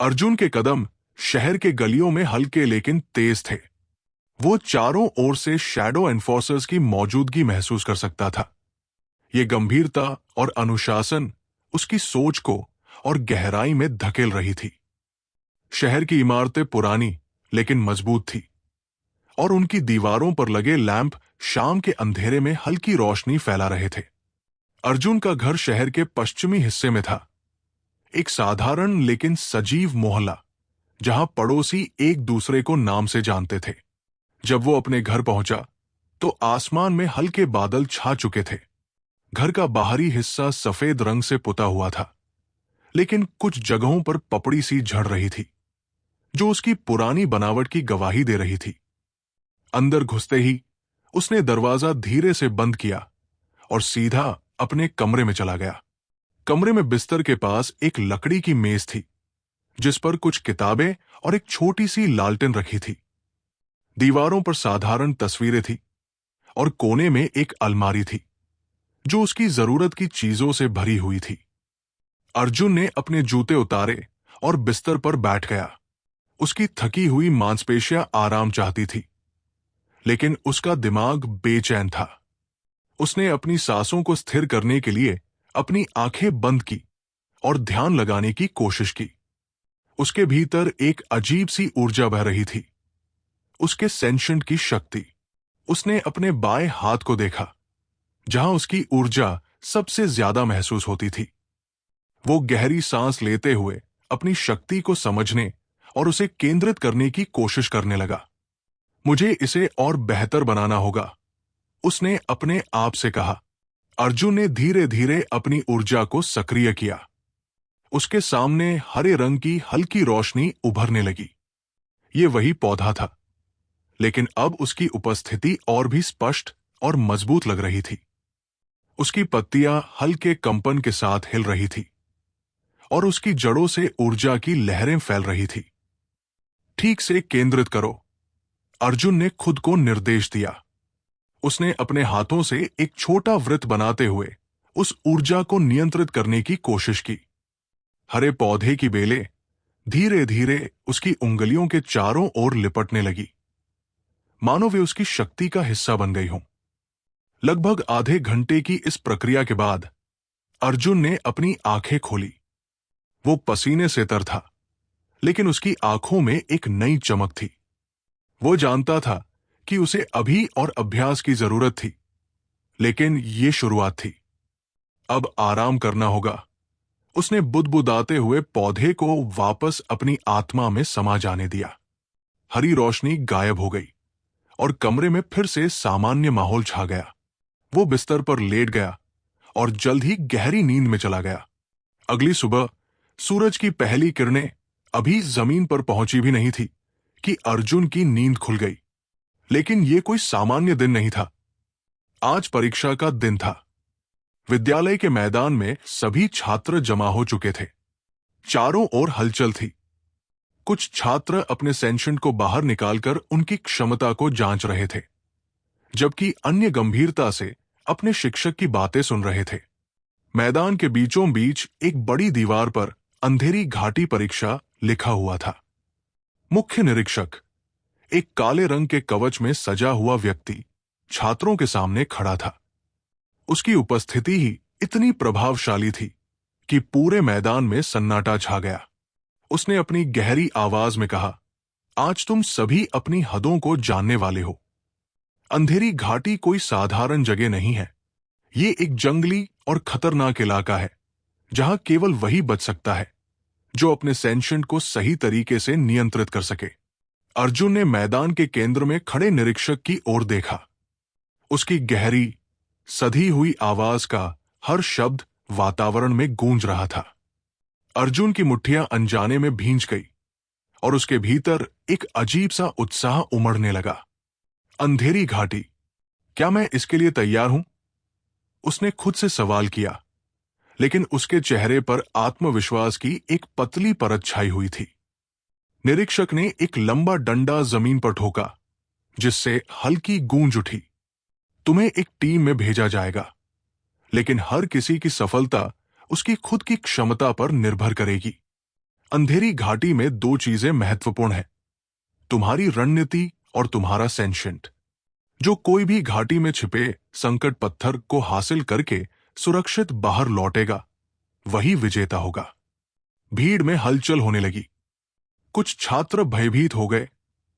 अर्जुन के कदम शहर के गलियों में हल्के लेकिन तेज थे। वो चारों ओर से शैडो एनफोर्सर्स की मौजूदगी महसूस कर सकता था। ये गंभीरता और अनुशासन उसकी सोच को और गहराई में धकेल रही थी। शहर की इमारतें पुरानी लेकिन मजबूत थी और उनकी दीवारों पर लगे लैंप शाम के अंधेरे में हल्की रोशनी फैला रहे थे। अर्जुन का घर शहर के पश्चिमी हिस्से में था, एक साधारण लेकिन सजीव मोहल्ला जहां पड़ोसी एक दूसरे को नाम से जानते थे। जब वो अपने घर पहुंचा तो आसमान में हल्के बादल छा चुके थे। घर का बाहरी हिस्सा सफेद रंग से पुता हुआ था, लेकिन कुछ जगहों पर पपड़ी सी झड़ रही थी, जो उसकी पुरानी बनावट की गवाही दे रही थी। अंदर घुसते ही उसने दरवाजा धीरे से बंद किया और सीधा अपने कमरे में चला गया। कमरे में बिस्तर के पास एक लकड़ी की मेज थी, जिस पर कुछ किताबें और एक छोटी सी लालटेन रखी थी। दीवारों पर साधारण तस्वीरें थी और कोने में एक अलमारी थी, जो उसकी जरूरत की चीजों से भरी हुई थी। अर्जुन ने अपने जूते उतारे और बिस्तर पर बैठ गया। उसकी थकी हुई मांसपेशियां आराम चाहती थी, लेकिन उसका दिमाग बेचैन था। उसने अपनी सांसों को स्थिर करने के लिए अपनी आंखें बंद की और ध्यान लगाने की कोशिश की। उसके भीतर एक अजीब सी ऊर्जा बह रही थी, उसके सेंशंट की शक्ति। उसने अपने बाएं हाथ को देखा, जहां उसकी ऊर्जा सबसे ज्यादा महसूस होती थी। वो गहरी सांस लेते हुए अपनी शक्ति को समझने और उसे केंद्रित करने की कोशिश करने लगा। मुझे इसे और बेहतर बनाना होगा, उसने अपने आप से कहा। अर्जुन ने धीरे धीरे अपनी ऊर्जा को सक्रिय किया। उसके सामने हरे रंग की हल्की रोशनी उभरने लगी। ये वही पौधा था, लेकिन अब उसकी उपस्थिति और भी स्पष्ट और मजबूत लग रही थी। उसकी पत्तियां हल्के कंपन के साथ हिल रही थी और उसकी जड़ों से ऊर्जा की लहरें फैल रही थी। ठीक से केंद्रित करो, अर्जुन ने खुद को निर्देश दिया। उसने अपने हाथों से एक छोटा वृत्त बनाते हुए उस ऊर्जा को नियंत्रित करने की कोशिश की। हरे पौधे की बेलें धीरे धीरे उसकी उंगलियों के चारों ओर लिपटने लगी, मानो वे उसकी शक्ति का हिस्सा बन गई हों। लगभग आधे घंटे की इस प्रक्रिया के बाद अर्जुन ने अपनी आंखें खोली। वो पसीने से तर था, लेकिन उसकी आंखों में एक नई चमक थी। वो जानता था कि उसे अभी और अभ्यास की जरूरत थी, लेकिन ये शुरुआत थी। अब आराम करना होगा। उसने बुदबुदाते हुए पौधे को वापस अपनी आत्मा में समा जाने दिया। हरी रोशनी गायब हो गई और कमरे में फिर से सामान्य माहौल छा गया। वो बिस्तर पर लेट गया और जल्द ही गहरी नींद में चला गया। अगली सुबह सूरज की पहली किरणें अभी जमीन पर पहुंची भी नहीं थी कि अर्जुन की नींद खुल गई। लेकिन यह कोई सामान्य दिन नहीं था। आज परीक्षा का दिन था। विद्यालय के मैदान में सभी छात्र जमा हो चुके थे। चारों ओर हलचल थी। कुछ छात्र अपने सेंशन को बाहर निकालकर उनकी क्षमता को जांच रहे थे, जबकि अन्य गंभीरता से अपने शिक्षक की बातें सुन रहे थे। मैदान के बीचों बीच एक बड़ी दीवार पर अंधेरी घाटी परीक्षा लिखा हुआ था। मुख्य निरीक्षक, एक काले रंग के कवच में सजा हुआ व्यक्ति, छात्रों के सामने खड़ा था। उसकी उपस्थिति ही इतनी प्रभावशाली थी कि पूरे मैदान में सन्नाटा छा गया। उसने अपनी गहरी आवाज में कहा, आज तुम सभी अपनी हदों को जानने वाले हो। अंधेरी घाटी कोई साधारण जगह नहीं है। ये एक जंगली और खतरनाक इलाका है, जहां केवल वही बच सकता है जो अपने सेंशंट को सही तरीके से नियंत्रित कर सके। अर्जुन ने मैदान के केंद्र में खड़े निरीक्षक की ओर देखा। उसकी गहरी, सधी हुई आवाज का हर शब्द वातावरण में गूंज रहा था। अर्जुन की मुट्ठियां अनजाने में भींच गई और उसके भीतर एक अजीब सा उत्साह उमड़ने लगा। अंधेरी घाटी, क्या मैं इसके लिए तैयार हूं? उसने खुद से सवाल किया, लेकिन उसके चेहरे पर आत्मविश्वास की एक पतली परत छाई हुई थी। निरीक्षक ने एक लंबा डंडा जमीन पर ठोका, जिससे हल्की गूंज उठी। तुम्हें एक टीम में भेजा जाएगा, लेकिन हर किसी की सफलता उसकी खुद की क्षमता पर निर्भर करेगी। अंधेरी घाटी में दो चीजें महत्वपूर्ण हैं, तुम्हारी रणनीति और तुम्हारा सेंशंट। जो कोई भी घाटी में छिपे संकट पत्थर को हासिल करके सुरक्षित बाहर लौटेगा, वही विजेता होगा। भीड़ में हलचल होने लगी। कुछ छात्र भयभीत हो गए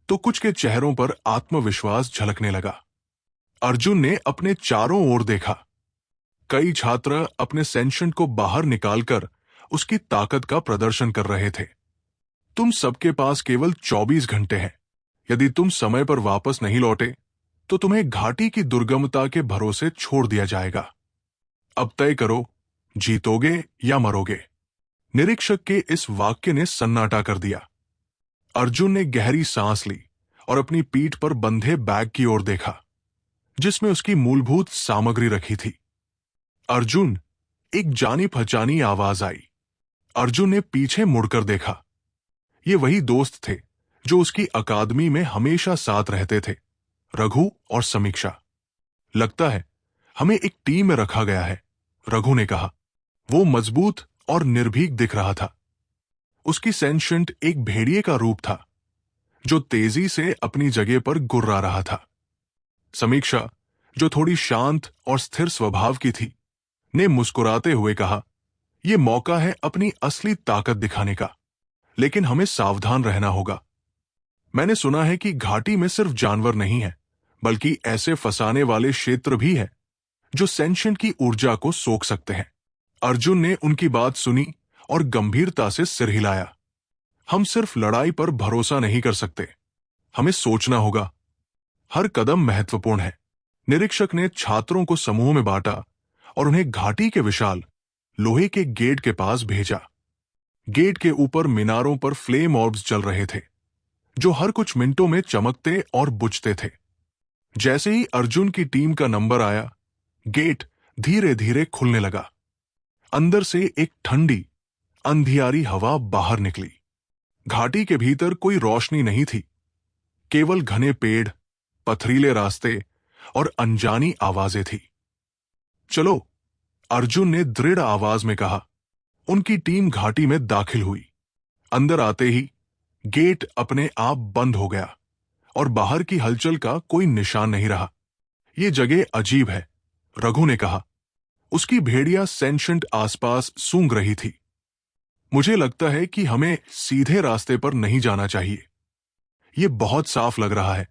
तो कुछ के चेहरों पर आत्मविश्वास झलकने लगा। अर्जुन ने अपने चारों ओर देखा। कई छात्र अपने सेंशंट को बाहर निकालकर उसकी ताकत का प्रदर्शन कर रहे थे। तुम सबके पास केवल 24 घंटे हैं। यदि तुम समय पर वापस नहीं लौटे तो तुम्हें घाटी की दुर्गमता के भरोसे छोड़ दिया जाएगा। अब तय करो, जीतोगे या मरोगे। निरीक्षक के इस वाक्य ने सन्नाटा कर दिया। अर्जुन ने गहरी सांस ली और अपनी पीठ पर बंधे बैग की ओर देखा, जिसमें उसकी मूलभूत सामग्री रखी थी। अर्जुन, एक जानी पहचानी आवाज आई। अर्जुन ने पीछे मुड़कर देखा। ये वही दोस्त थे जो उसकी अकादमी में हमेशा साथ रहते थे, रघु और समीक्षा। लगता है हमें एक टीम में रखा गया है, रघु ने कहा। वो मजबूत और निर्भीक दिख रहा था। उसकी सेंशंट एक भेड़िए का रूप था, जो तेजी से अपनी जगह पर गुर्रा रहा था। समीक्षा, जो थोड़ी शांत और स्थिर स्वभाव की थी, ने मुस्कुराते हुए कहा, यह मौका है अपनी असली ताकत दिखाने का, लेकिन हमें सावधान रहना होगा। मैंने सुना है कि घाटी में सिर्फ जानवर नहीं है, बल्कि ऐसे फंसाने वाले क्षेत्र भी हैं जो सेंशंट की ऊर्जा को सोख सकते हैं। अर्जुन ने उनकी बात सुनी और गंभीरता से सिर हिलाया। हम सिर्फ लड़ाई पर भरोसा नहीं कर सकते, हमें सोचना होगा। हर कदम महत्वपूर्ण है। निरीक्षक ने छात्रों को समूह में बांटा और उन्हें घाटी के विशाल लोहे के गेट के पास भेजा। गेट के ऊपर मीनारों पर फ्लेम ऑर्ब्स जल रहे थे, जो हर कुछ मिनटों में चमकते और बुझते थे। जैसे ही अर्जुन की टीम का नंबर आया, गेट धीरे धीरे खुलने लगा। अंदर से एक ठंडी, अंधियारी हवा बाहर निकली। घाटी के भीतर कोई रोशनी नहीं थी, केवल घने पेड़, पथरीले रास्ते और अनजानी आवाजें थी। चलो, अर्जुन ने दृढ़ आवाज में कहा। उनकी टीम घाटी में दाखिल हुई। अंदर आते ही गेट अपने आप बंद हो गया और बाहर की हलचल का कोई निशान नहीं रहा। यह जगह अजीब है, रघु ने कहा। उसकी भेड़िया सेंशंट आसपास सूंघ रही थी। मुझे लगता है कि हमें सीधे रास्ते पर नहीं जाना चाहिए। यह बहुत साफ लग रहा है,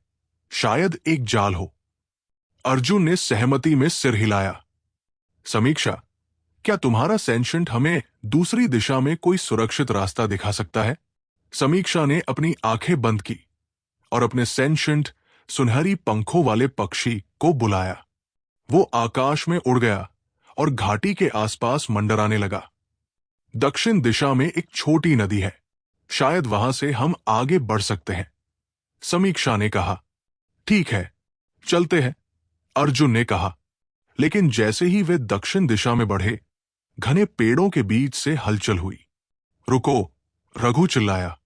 शायद एक जाल हो। अर्जुन ने सहमति में सिर हिलाया। समीक्षा, क्या तुम्हारा सेंशंट हमें दूसरी दिशा में कोई सुरक्षित रास्ता दिखा सकता है? समीक्षा ने अपनी आंखें बंद की और अपने सेंशंट, सुनहरी पंखों वाले पक्षी को बुलाया। वो आकाश में उड़ गया और घाटी के आसपास मंडराने लगा। दक्षिण दिशा में एक छोटी नदी है, शायद वहां से हम आगे बढ़ सकते हैं, समीक्षा ने कहा। ठीक है, चलते हैं, अर्जुन ने कहा। लेकिन जैसे ही वे दक्षिण दिशा में बढ़े, घने पेड़ों के बीच से हलचल हुई। रुको, रघु चिल्लाया।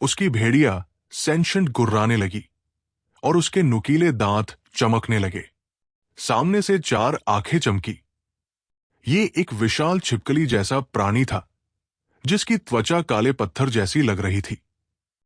उसकी भेड़िया सेंशंट गुर्राने लगी और उसके नुकीले दांत चमकने लगे। सामने से 4 आंखें चमकी। ये एक विशाल छिपकली जैसा प्राणी था, जिसकी त्वचा काले पत्थर जैसी लग रही थी।